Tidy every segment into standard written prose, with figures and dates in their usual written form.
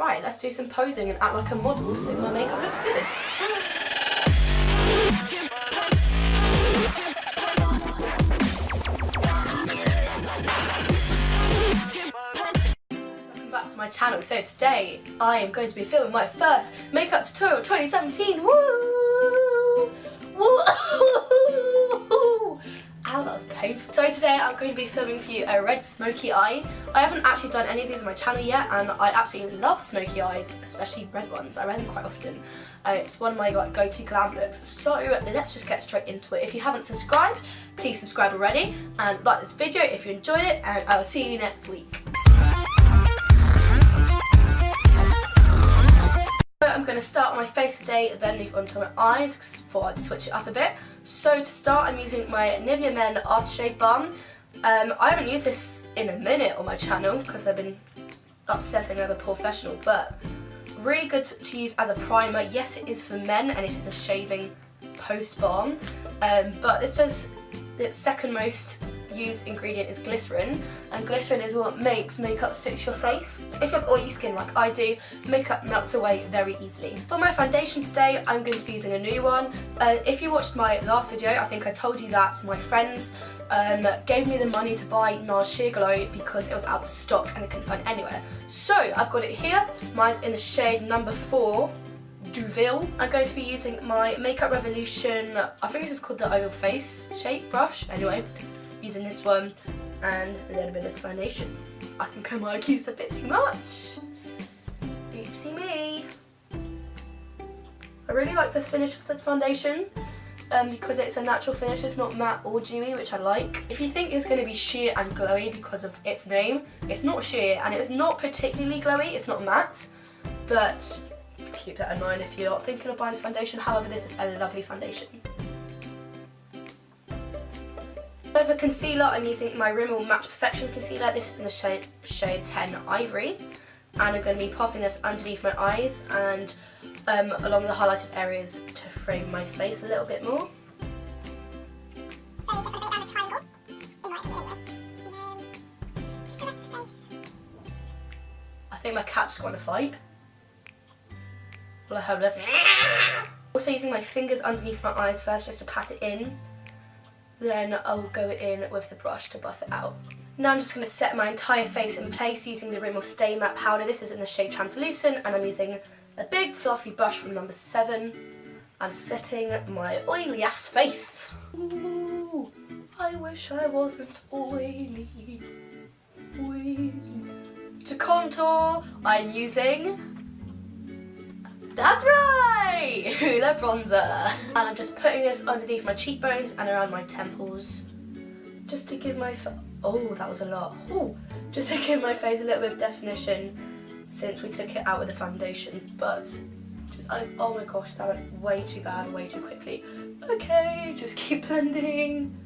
Right, let's do some posing and act like a model so my makeup looks good. Welcome back to my channel. So today I am going to be filming my first makeup tutorial 2017. Woo! Woo! Ow, that was painful. So today I'm going to be filming for you a red smoky eye. I haven't actually done any of these on my channel yet, and I absolutely love smoky eyes, especially red ones. I wear them quite often. It's one of my go-to glam looks. So let's just get straight into it. If you haven't subscribed, please subscribe already and like this video if you enjoyed it, and I'll see you next week. I'm going to start on my face today, then move on to my eyes before I switch it up a bit. So to start, I'm using my Nivea Men Aftershave Balm. I haven't used this in a minute on my channel because I've been obsessing over professional, but really good to use as a primer. Yes, it is for men and it is a shaving post balm, but this does, its second most used ingredient is glycerin, and glycerin is what makes makeup stick to your face. If you have oily skin like I do, makeup melts away very easily. For my foundation today, I'm going to be using a new one. If you watched my last video, I think I told you that my friends gave me the money to buy NARS Sheer Glow because it was out of stock and I couldn't find it anywhere. So I've got it here. Mine's in the shade number 4. Duville. I'm going to be using my Makeup Revolution, I think this is called the Oval Face shape brush. Anyway, using this one and a little bit of foundation. I think I might have used a bit too much. Oopsie me. I really like the finish of this foundation because it's a natural finish, it's not matte or dewy, which I like. If you think it's going to be sheer and glowy because of its name, it's not sheer and it's not particularly glowy, it's not matte, but keep that in mind if you're thinking of buying foundation. However, this is a lovely foundation. So for concealer, I'm using my Rimmel Match Perfection Concealer. This is in the shade 10 Ivory, and I'm going to be popping this underneath my eyes and along the highlighted areas to frame my face a little bit more. I think my cat's going to fight. Well, I hope it doesn't. Also using my fingers underneath my eyes first just to pat it in. Then I'll go in with the brush to buff it out. Now I'm just going to set my entire face in place using the Rimmel Stay Matte Powder. This is in the shade Translucent, and I'm using a big fluffy brush from number 7 and setting my oily ass face. Ooh, I wish I wasn't oily. To contour, I'm using, that's right, Hoola Bronzer. And I'm just putting this underneath my cheekbones and around my temples, just to give my, oh, that was a lot. Ooh, just to give my face a little bit of definition since we took it out with the foundation. But just, oh my gosh, that went way too bad, way too quickly. Okay, just keep blending.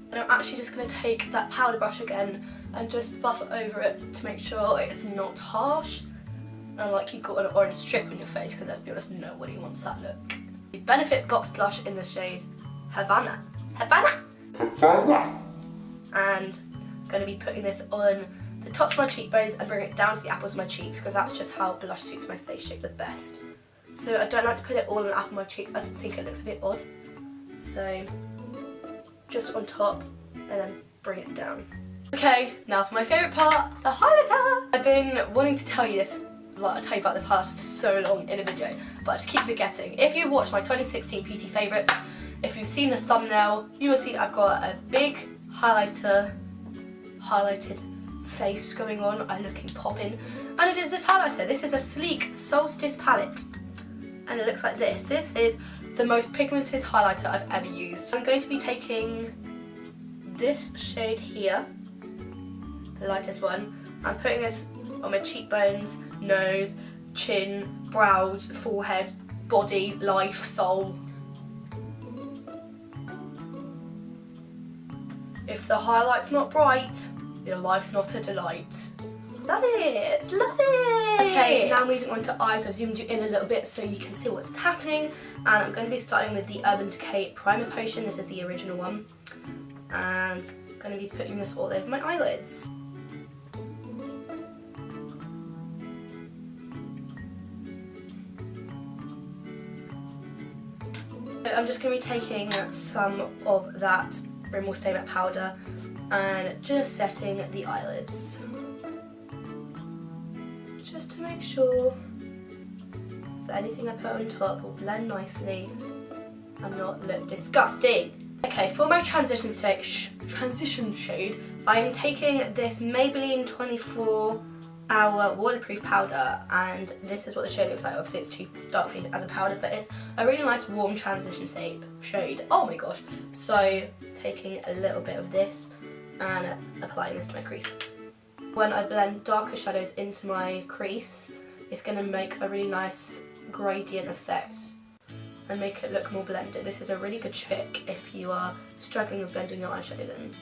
And I'm actually just going to take that powder brush again and just buff it over it to make sure it's not harsh and like you've got an orange strip on your face, because let's be honest, nobody wants that look. The Benefit Box Blush in the shade Havana. And I'm going to be putting this on the tops of my cheekbones and bring it down to the apples of my cheeks, because that's just how blush suits my face shape the best. So I don't like to put it all on the apple of my cheek, I think it looks a bit odd. So just on top and then bring it down. Okay, now for my favourite part, the highlighter! I've been wanting to tell you this, like I tell you about this highlighter for so long in a video, but I just keep forgetting. If you watched my 2016 PT favourites, if you've seen the thumbnail, you will see that I've got a big highlighted face going on. I'm looking poppin', and it is this highlighter. This is a sleek Solstice palette, and it looks like this. This is the most pigmented highlighter I've ever used. I'm going to be taking this shade here, the lightest one. I'm putting this on my cheekbones, nose, chin, brows, forehead, body, life, soul. If the highlight's not bright, your life's not a delight. Love it! Love it! Okay, now moving on to eyes. I've zoomed you in a little bit so you can see what's happening. And I'm going to be starting with the Urban Decay Primer Potion. This is the original one. And I'm going to be putting this all over my eyelids. I'm just going to be taking some of that Rimmel Stay Matte powder and just setting the eyelids. Just to make sure that anything I put on top will blend nicely and not look disgusting. Okay, for my transition shade, I'm taking this Maybelline 24-hour waterproof powder, and this is what the shade looks like. Obviously it's too dark for me as a powder, but it's a really nice warm transition shade. Oh my gosh. So taking a little bit of this and applying this to my crease. When I blend darker shadows into my crease, it's going to make a really nice gradient effect and make it look more blended. This is a really good trick if you are struggling with blending your eyeshadows in.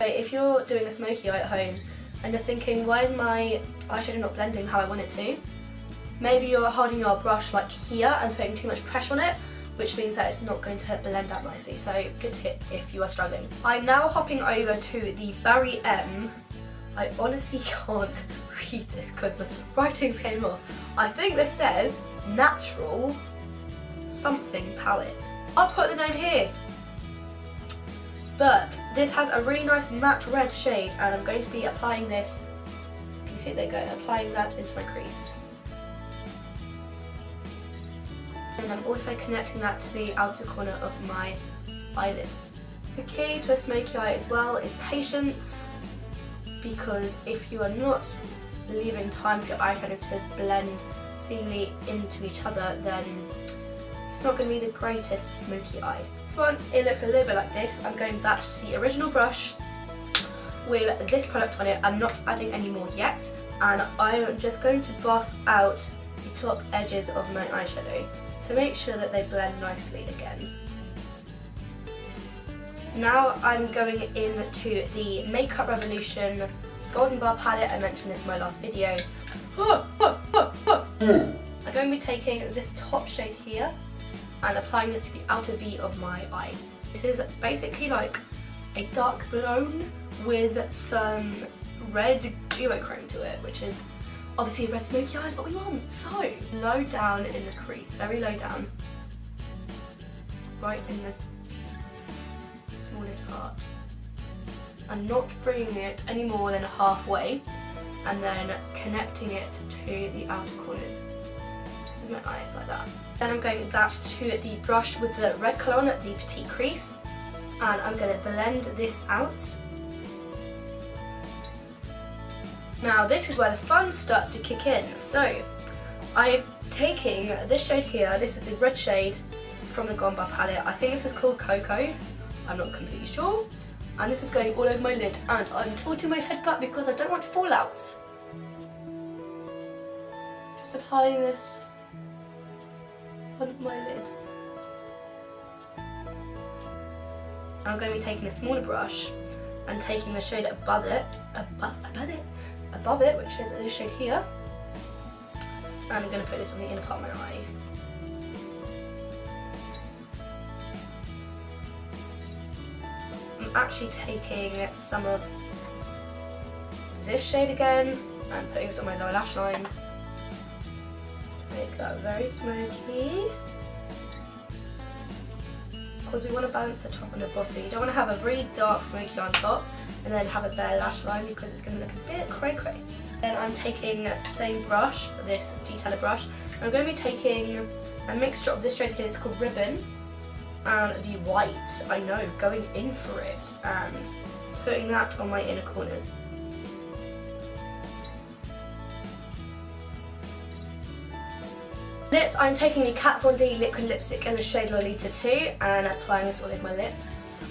If you're doing a smoky eye at home and you're thinking, why is my eyeshadow not blending how I want it to? Maybe you're holding your brush like here and putting too much pressure on it, which means that it's not going to blend out nicely. So good tip if you are struggling. I'm now hopping over to the Barry M. I honestly can't read this because the writings came off. I think this says Natural something palette. I'll put the name here. But this has a really nice matte red shade, and I'm going to be applying this. Can you see it? There you go. Applying that into my crease. And I'm also connecting that to the outer corner of my eyelid. The key to a smoky eye as well is patience, because if you are not leaving time for your eyeshadow to blend seamlessly into each other, then it's not going to be the greatest smoky eye. So once it looks a little bit like this, I'm going back to the original brush with this product on it. I'm not adding any more yet, and I'm just going to buff out the top edges of my eyeshadow to make sure that they blend nicely again. Now I'm going into the Makeup Revolution Golden Bar palette. I mentioned this in my last video. I'm going to be taking this top shade here and applying this to the outer V of my eye. This is basically like a dark blonde with some red duochrome to it, which is obviously a red smoky eye is what we want. So low down in the crease, very low down, right in the smallest part, and not bringing it any more than halfway, and then connecting it to the outer corners of my eyes like that. Then I'm going back to the brush with the red colour on it, the Petite Crease, and I'm going to blend this out. Now this is where the fun starts to kick in. So I'm taking this shade here, this is the red shade from the Golden Bar palette. I think this is called Cocoa, I'm not completely sure. And this is going all over my lid, and I'm tilting my head back because I don't want fallouts. Just applying this on my lid. I'm going to be taking a smaller brush and taking the shade above it, which is this shade here, and I'm going to put this on the inner part of my eye. I'm actually taking some of this shade again and putting this on my lower lash line. Make that very smoky, because we want to balance the top and the bottom. You don't want to have a really dark smoky on top and then have a bare lash line, because it's going to look a bit cray-cray. Then I'm taking the same brush, this detailer brush, and I'm going to be taking a mixture of this shade here, it's called Ribbon, and the white, I know, going in for it, and putting that on my inner corners. Lips, I'm taking the Kat Von D liquid lipstick in the shade Lolita 2 and applying this all over my lips.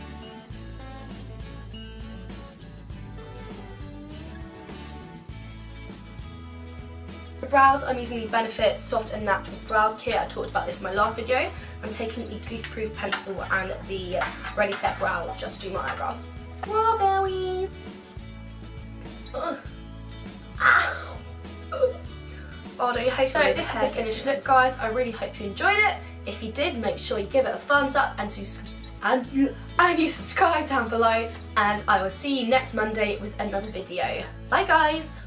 For brows, I'm using the Benefit Soft and Natural Brows Kit. I talked about this in my last video. I'm taking the Goof Proof pencil and the Ready Set Brow just to do my eyebrows. Strawberries! Ow! Oh, don't you hate it? So this is a finished look, guys. I really hope you enjoyed it. If you did, make sure you give it a thumbs up and you subscribe down below. And I will see you next Monday with another video. Bye, guys!